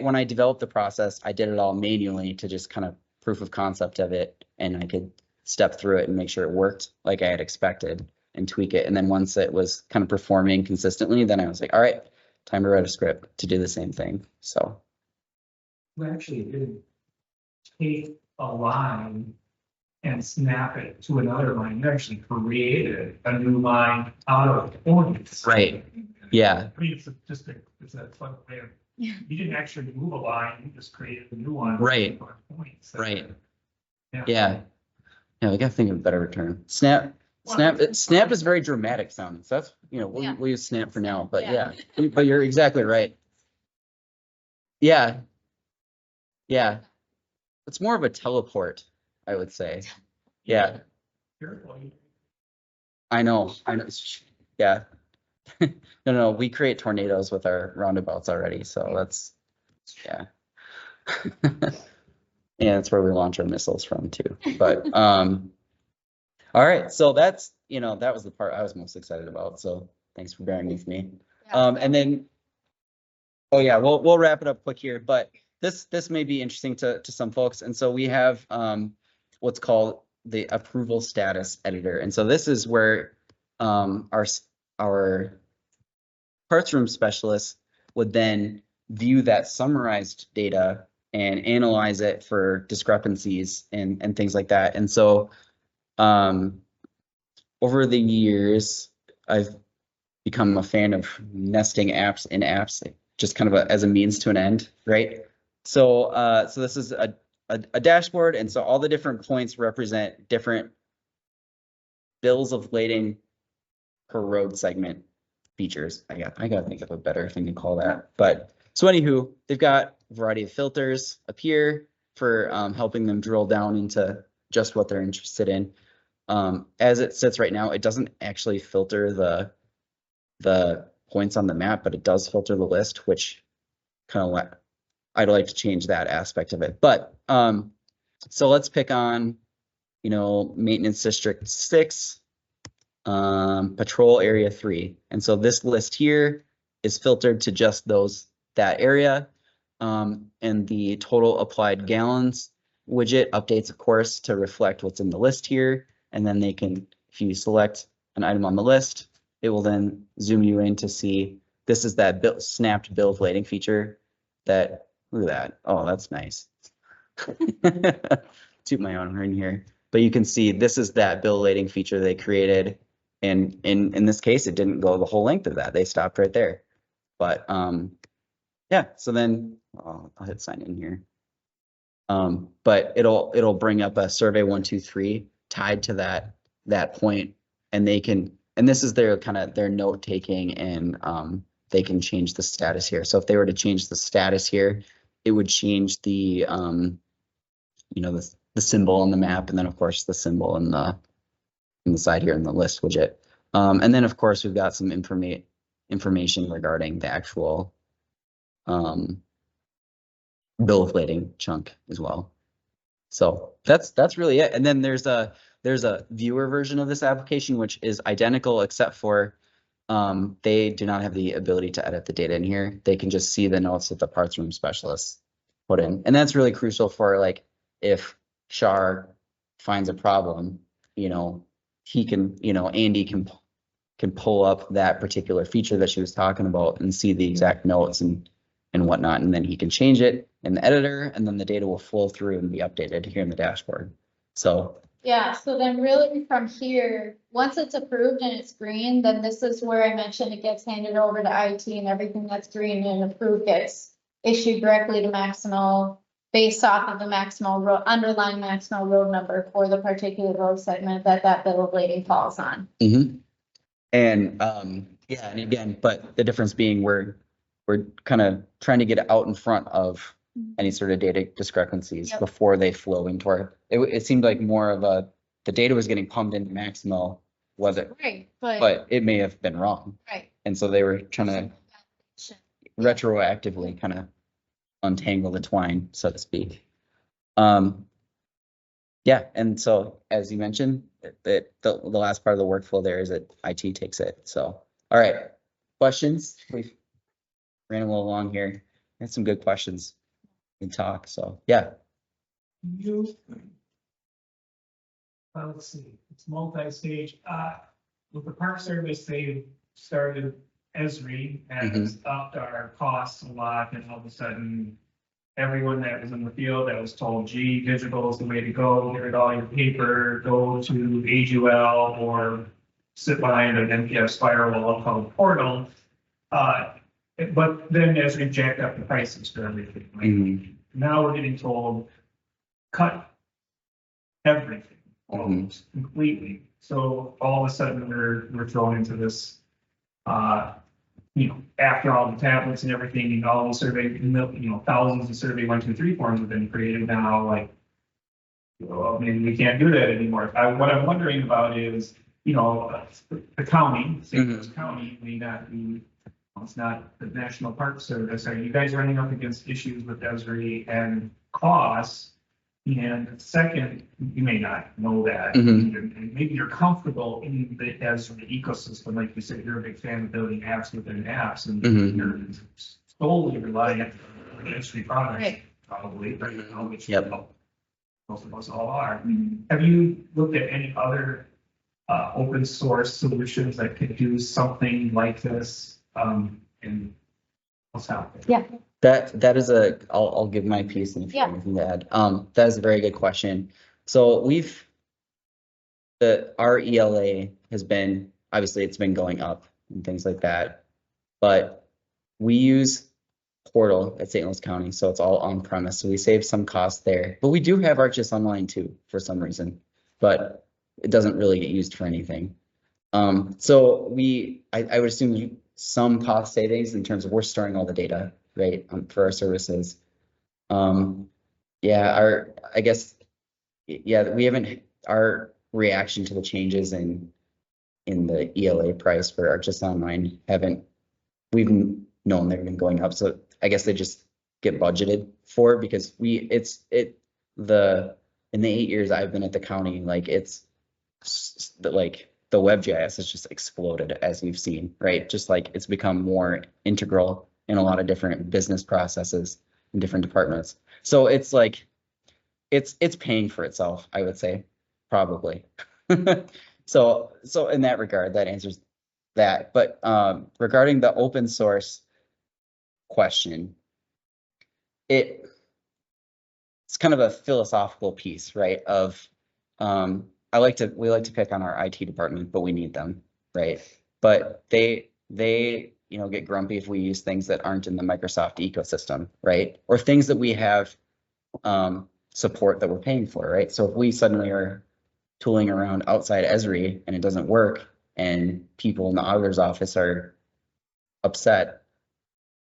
when I developed the process, I did it all manually to just kind of proof of concept of it, and I could step through it and make sure it worked like I had expected and tweak it. And then once it was kind of performing consistently, then I was like, all right, time to write a script to do the same thing. So We actually didn't take a line and snap it to another line. You actually created a new line out of points. right. Yeah. I mean, it's a fun way of, you didn't actually move a line, you just created a new one. Right. Points. Right. Yeah. Yeah, we gotta think of a better term. Snap is very dramatic sounding. So that's, we'll use snap for now, but yeah, but you're exactly right. Yeah. Yeah. It's more of a teleport, I would say. Yeah. I know. Yeah. No, we create tornadoes with our roundabouts already. So that's, yeah. Yeah, that's where we launch our missiles from too. But, all right. So that's, that was the part I was most excited about. So thanks for bearing with me. And then, oh yeah, we'll wrap it up quick here, but this may be interesting to some folks. And so we have what's called the approval status editor. And so this is where our parts room specialist would then view that summarized data and analyze it for discrepancies and things like that. And so over the years, I've become a fan of nesting apps in apps, just kind of as a means to an end, right? So this is a dashboard, and so all the different points represent different bills of lading per road segment features. I gotta think of a better thing to call that. But so anywho, they've got a variety of filters up here for helping them drill down into just what they're interested in. As it sits right now, it doesn't actually filter the points on the map, but it does filter the list, which kind of I'd like to change that aspect of it. But so let's pick on, you know, maintenance district 6, patrol area 3. And so this list here is filtered to just that area. And the total applied gallons widget updates, of course, to reflect what's in the list here. And then they can, if you select an item on the list, it will then zoom you in to see this is that snapped bill of lading feature that, look at that. Oh, that's nice. Toot my own horn here. But you can see this is that bill of lading feature they created. And in this case, it didn't go the whole length of that. They stopped right there. But yeah, so then I'll hit sign in here. But it'll bring up a survey 123 tied to that point, and they can, and this is their kind of their note taking, and they can change the status here. So if they were to change the status here, it would change the you know, the symbol on the map, and then of course the symbol in the side here in the list widget. And then of course we've got some information regarding the actual bill of lading chunk as well. So that's really it. And then there's a viewer version of this application which is identical, except for they do not have the ability to edit the data in here. They can just see the notes that the parts room specialists put in, and that's really crucial for, like, if Shar finds a problem, you know, he can, you know, Andy can pull up that particular feature that she was talking about and see the exact notes and whatnot, and then he can change it in the editor, and then the data will flow through and be updated here in the dashboard. So Yeah, so then really from here, once it's approved and it's green, then this is where I mentioned it gets handed over to IT, and everything that's green and approved gets issued directly to Maximo based off of the Maximo underlying Maximo road number for the particular road segment that bill of lading falls on. and yeah, and again, but the difference being we're kind of trying to get out in front of any sort of data discrepancies before they flow into our, it seemed like more of the data was getting pumped into Maximo, was it? Right, But it may have been wrong. right. And so they were trying to retroactively kind of untangle the twine, so to speak. Yeah, and so as you mentioned, the last part of the workflow there is that IT takes it. So, all right, questions? We've ran a little long here. Had some good questions and talk. So yeah. Let's see, it's multi-stage. With the Park Service, they started Esri and has upped our costs a lot, and all of a sudden, everyone that was in the field that was told, gee, digital is the way to go, get rid of all your paper, go to AGL or sit behind an MPS firewall called Portal. But then as we jacked up the prices for everything, right? Now we're getting told, cut everything, almost completely. So all of a sudden we're thrown into this, you know, after all the tablets and everything, and all the survey, you know, thousands of survey 123 forms have been created now, like, well, maybe we can't do that anymore. What I'm wondering about is, you know, the county, St. Louis County may not be, it's not the National Park Service. Are you guys running up against issues with Esri and costs? And second, you may not know that, and maybe you're comfortable in the Esri ecosystem, like you said, you're a big fan of building apps within apps, and you're solely reliant on Esri products, probably, right now, which most of us all are. Have you looked at any other open source solutions that could do something like this? And what's out there? Yeah. That is I'll give my piece, and if you have anything to add. That is a very good question. So our ELA has been, obviously it's been going up and things like that, but we use portal at St. Louis County, so it's all on premise. So we save some costs there, but we do have ArcGIS Online too for some reason, but it doesn't really get used for anything. So I would assume some cost savings in terms of we're storing all the data, right, for our services. Yeah, I guess, yeah, we haven't, our reaction to the changes in the ELA price for ArcGIS Online we've known they've been going up, so I guess they just get budgeted for because in the 8 years I've been at the county, like the web GIS has just exploded as we've seen, right? Just like it's become more integral in a lot of different business processes in different departments. So it's like, it's paying for itself, I would say, probably. So in that regard, that answers that. But regarding the open source question, it's kind of a philosophical piece, right? Of we like to pick on our IT department, but we need them, right? But they get grumpy if we use things that aren't in the Microsoft ecosystem, right? Or things that we have support that we're paying for, right? So if we suddenly are tooling around outside Esri and it doesn't work and people in the auditor's office are upset,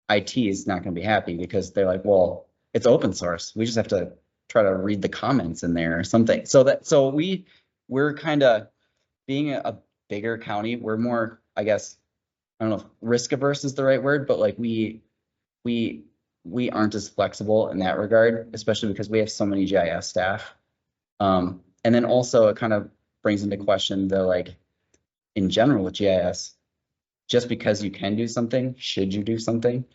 IT is not going to be happy because they're like, well, it's open source. We just have to try to read the comments in there or something. So we're kind of, being a bigger county, we're more, I guess, I don't know if risk averse is the right word, but like we aren't as flexible in that regard, especially because we have so many GIS staff. And then also it kind of brings into question the, like, in general with GIS, just because you can do something, should you do something?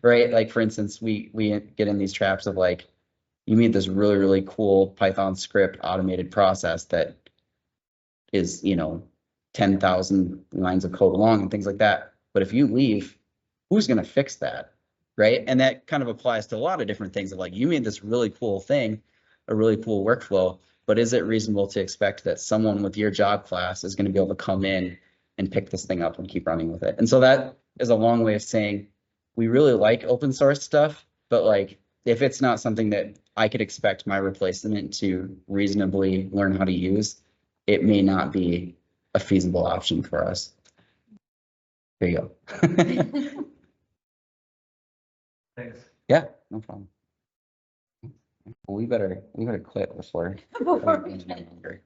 Right? Like, for instance, we get in these traps of like, you made this really, really cool Python script automated process that is, 10,000 lines of code long and things like that. But if you leave, who's going to fix that? Right? And that kind of applies to a lot of different things of like, you made this really cool thing, a really cool workflow, but is it reasonable to expect that someone with your job class is going to be able to come in and pick this thing up and keep running with it? And so that is a long way of saying we really like open source stuff, but like, if it's not something that I could expect my replacement to reasonably learn how to use, it may not be a feasible option for us. There you go. Thanks. Yeah, no problem. Well, we better quit before.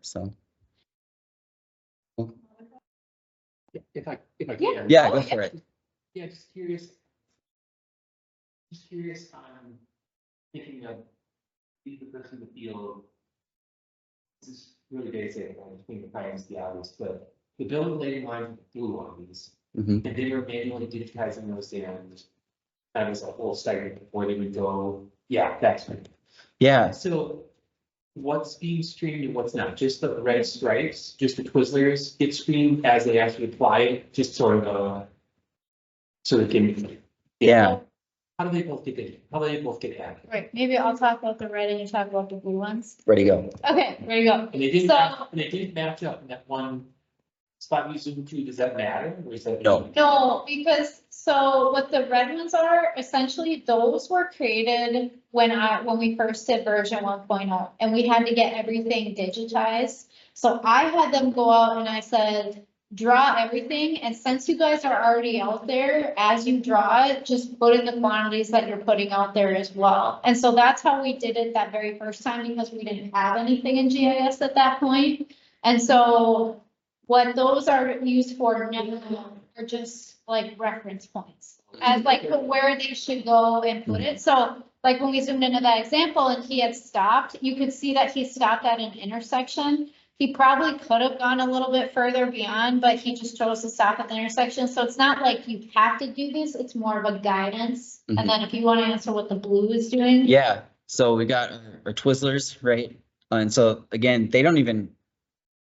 So. If I can. Yeah, go for it. Yeah, just curious on thinking of the person in the field. This is really basic, I think the time is the obvious, but the bill of lading lines blue on these, Mhm. and they were manually digitizing those in. That was a whole segment before they would go, yeah, that's right. Yeah, So what's being streamed and what's not? Just the red stripes, just the Twizzlers get streamed as they actually apply it, just sort of so they can. yeah. How do they both get it? How do they both get added? Right, maybe I'll talk about the red and you talk about the blue ones. Ready to go. Okay, ready to go. And they didn't, So- and they didn't match up in that one spot you zoomed to. Does that matter? Or is that? No. No, because, so what the red ones are, essentially, those were created when we first did version 1.0, and we had to get everything digitized. So I had them go out and I said, draw everything, and since you guys are already out there, as you draw it, just put in the quantities that you're putting out there as well. And so that's how we did it that very first time, because we didn't have anything in GIS at that point. And so what those are used for now are just like reference points, as like where they should go and put it. So like when we zoomed into that example and he had stopped, you could see that he stopped at an intersection. He probably could have gone a little bit further beyond, but he just chose to stop at the intersection. So it's not like you have to do this, it's more of a guidance. Mhm. And then if you want to answer what the blue is doing. Yeah, so we got our Twizzlers, right? And so again, they don't even,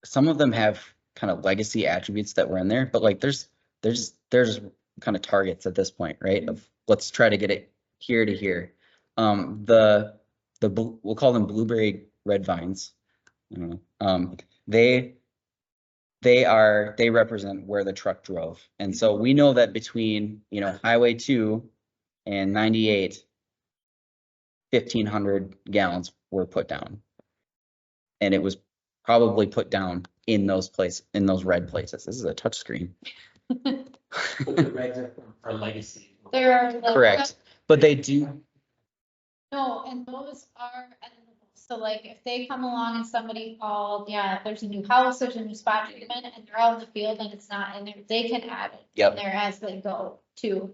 some of them have kind of legacy attributes that were in there, but like there's kind of targets at this point, right? Of let's try to get it here to here. We'll call them blueberry red vines. I don't know. They represent where the truck drove. And so we know that between, Highway 2 and 98, 1,500 gallons were put down. And it was probably put down in those red places. This is a touch screen. But the regs are from our legacy. There are. the- Correct. But they do, No, and those are, so like, if they come along and somebody called, yeah, there's a new house, there's a new spot treatment, and they're out in the field and it's not in there, they can add it in Yep. there as they go too.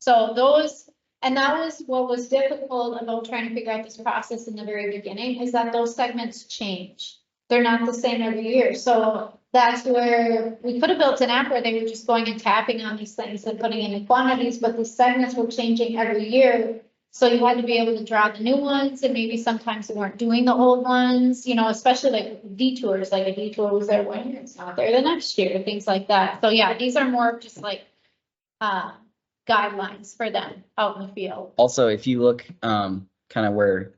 So those, and that was what was difficult about trying to figure out this process in the very beginning, is that those segments change. They're not the same every year, so that's where we could have built an app where they were just going and tapping on these things and putting in the quantities, but the segments were changing every year. So you had to be able to draw the new ones, and maybe sometimes they weren't doing the old ones, you know, especially like detours, like a detour was there one year, it's not there the next year, things like that. So yeah, these are more of just like guidelines for them out in the field. also, if you look kind of where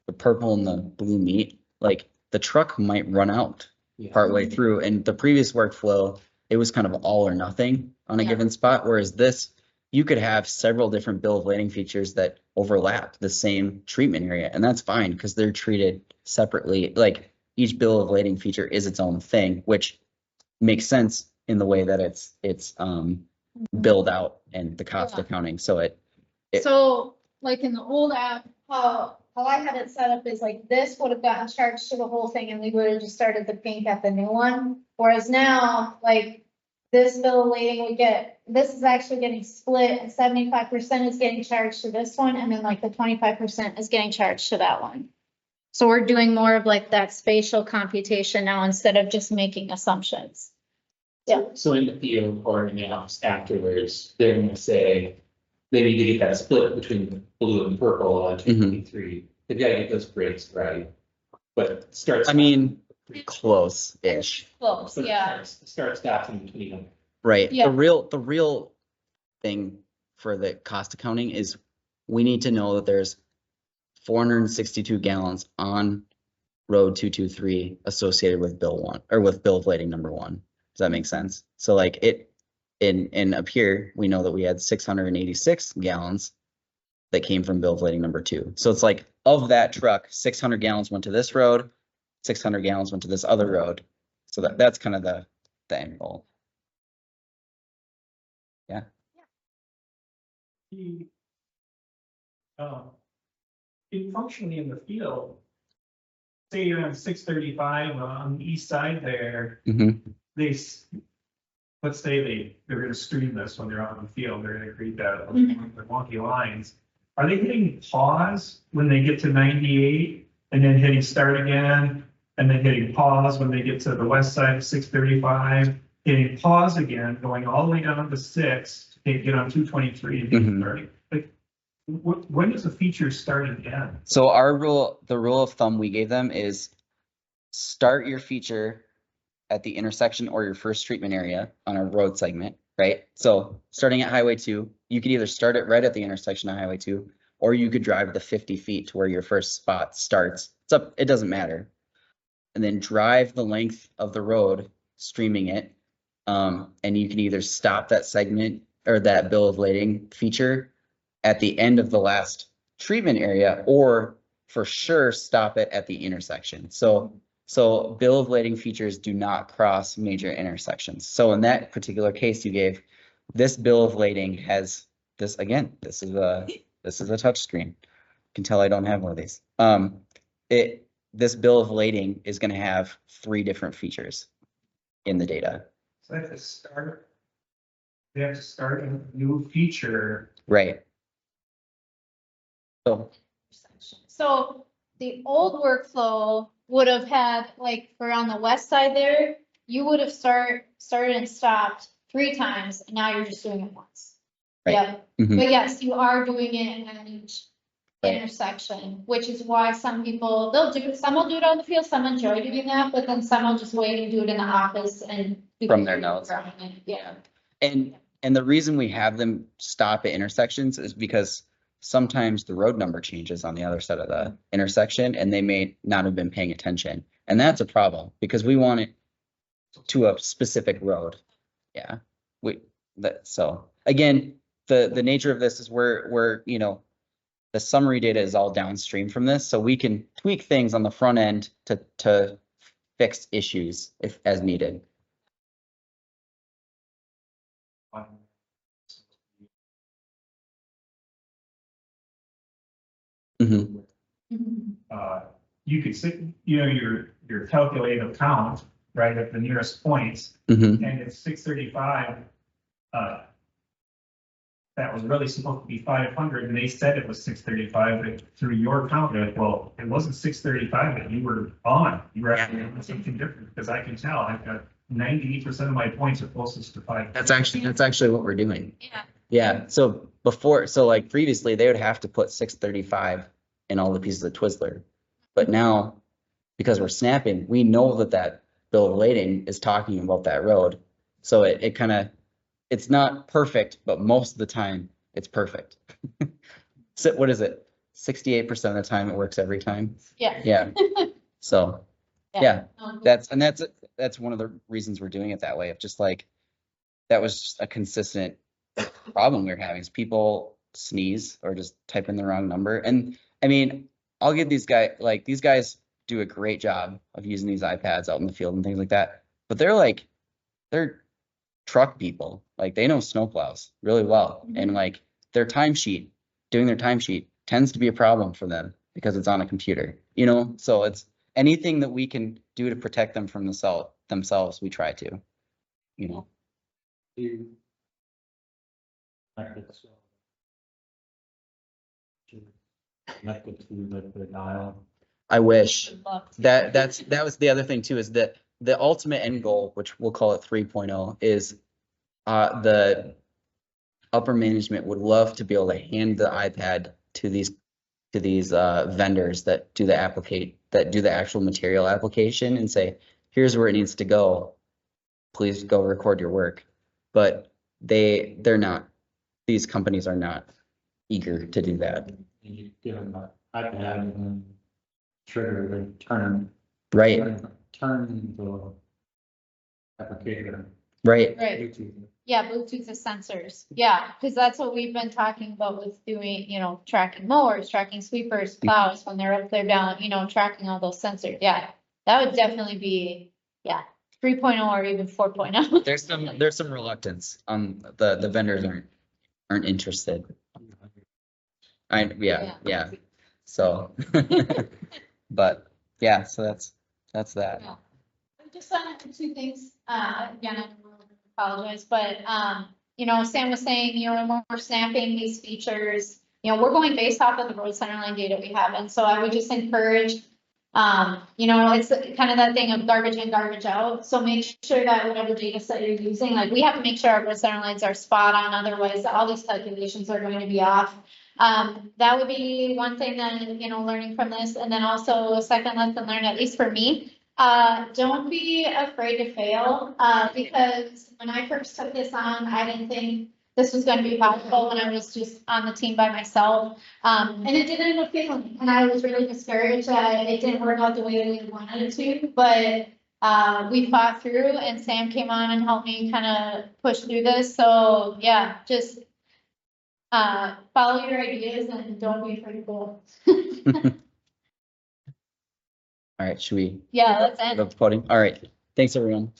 the purple and the blue meet, like the truck might run out Yeah. partway through. And the previous workflow, it was kind of all or nothing on a Yeah. given spot, whereas this, you could have several different bill of lading features that overlap the same treatment area, and that's fine because they're treated separately. Like each bill of lading feature is its own thing, which makes sense in the way that it's billed out and the cost Yeah. accounting. So it- So like in the old app, how I had it set up is like this would have gotten charged to the whole thing and we would have just started the pink at the new one. Whereas now, like this bill of lading would get, this is actually getting split and 75% is getting charged to this one. And then like the 25% is getting charged to that one. So we're doing more of like that spatial computation now instead of just making assumptions. Yeah. So in the field or in the office afterwards, they're gonna say, they need to get that split between blue and purple on 223. They've gotta get those breaks right. But it starts. I mean, close-ish, Close, but it yeah. starts stops in between them. right? Yeah. The real thing for the cost accounting is we need to know that there's 462 gallons on road 223 associated with bill one, or with bill of lading number one. Does that make sense? So like it, in up here, we know that we had 686 gallons that came from bill of lading number two. So it's like, of that truck, 600 gallons went to this road, 600 gallons went to this other road. So that's kind of the end goal. The, functionally in the field, say you're on 635 on the east side there, they, let's say they're gonna stream this when they're out in the field, they're gonna read that, the wonky lines. Are they hitting pause when they get to 98 and then hitting start again? And then hitting pause when they get to the west side of 635, hitting pause again, going all the way down to 6, to get on 223 and get starting? Like, when does a feature start again? So the rule of thumb we gave them is start your feature at the intersection or your first treatment area on a road segment, right? So starting at Highway 2, you could either start it right at the intersection of Highway 2, or you could drive the 50 feet to where your first spot starts. It doesn't matter. And then drive the length of the road, streaming it. And you can either stop that segment or that bill of lading feature at the end of the last treatment area, or for sure stop it at the intersection. So bill of lading features do not cross major intersections. So in that particular case you gave, this bill of lading has this, again, this is a touch screen. You can tell I don't have one of these. This bill of lading is going to have 3 different features in the data. So they have to start a new feature. Right. So the old workflow would have had, like, for on the west side there, you would have started and stopped 3 times, and now you're just doing it once. Right. Yeah, Mhm. but yes, you are doing it at each Right. intersection, which is why some people, some will do it on the field, some enjoy doing that, but then some will just wait and do it in the office and. From their notes. Yeah. And the reason we have them stop at intersections is because sometimes the road number changes on the other side of the intersection and they may not have been paying attention. And that's a problem because we want it to a specific road. Yeah. So again, the nature of this is we're, you know, the summary data is all downstream from this, so we can tweak things on the front end to fix issues if as needed. Mhm. You could sit, you know, your calculated count, right, at the nearest points, Mhm. and it's 635. That was really supposed to be 500, and they said it was 635, but through your count, you're like, well, it wasn't 635, but you were on. You were actually on something different, because I can tell I've got 98% of my points are closest to 5. That's actually what we're doing. Yeah. Yeah, so before, so like previously, they would have to put 635 in all the pieces of Twizzler. But now, because we're snapping, we know that that bill of lading is talking about that road. So it kind of, it's not perfect, but most of the time, it's perfect. So what is it? 68% of the time, it works every time. Yeah. Yeah. So, Yeah. yeah, that's one of the reasons we're doing it that way. Of just like, that was just a consistent problem we were having is people sneeze or just type in the wrong number. And I mean, I'll give these guys do a great job of using these iPads out in the field and things like that. But they're truck people. Like they know snowplows really well. And like doing their timesheet tends to be a problem for them because it's on a computer, you know? So it's anything that we can do to protect them from themselves, we try to, you know. I wish. That was the other thing too, is that the ultimate end goal, which we'll call it 3.0, is the upper management would love to be able to hand the iPad to these vendors that do the actual material application and say, here's where it needs to go. Please go record your work. But they're not, these companies are not eager to do that. You give them an iPad and trigger the turn. Right, Turn the applicator. right. Right. Bluetooth. Yeah, Bluetooth is sensors. Yeah, because that's what we've been talking about with doing, you know, tracking mowers, tracking sweepers, plows when they're up there down, you know, tracking all those sensors. Yeah, that would definitely be, 3.0 or even 4.0. There's some reluctance on the vendors aren't interested. Yeah. So, but yeah, so that's that. Yeah. I just wanted two things, again, I apologize, but, you know, Sam was saying, you know, when we're snapping these features, you know, we're going based off of the road center line data we have, and so I would just encourage, you know, it's kind of that thing of garbage in, garbage out, so make sure that whatever data set you're using, like, we have to make sure our road center lines are spot on, otherwise all these calculations are going to be off. That would be one thing that, you know, learning from this, and then also a second lesson learned, at least for me, don't be afraid to fail, because when I first took this on, I didn't think this was going to be possible when I was just on the team by myself. And it did end up failing, and I was really discouraged that it didn't work out the way we wanted it to, but we fought through, and Sam came on and helped me kind of push through this. So yeah, just follow your ideas and don't be afraid to fail. All right, should we Yeah, that's go it. to voting? All right, thanks everyone.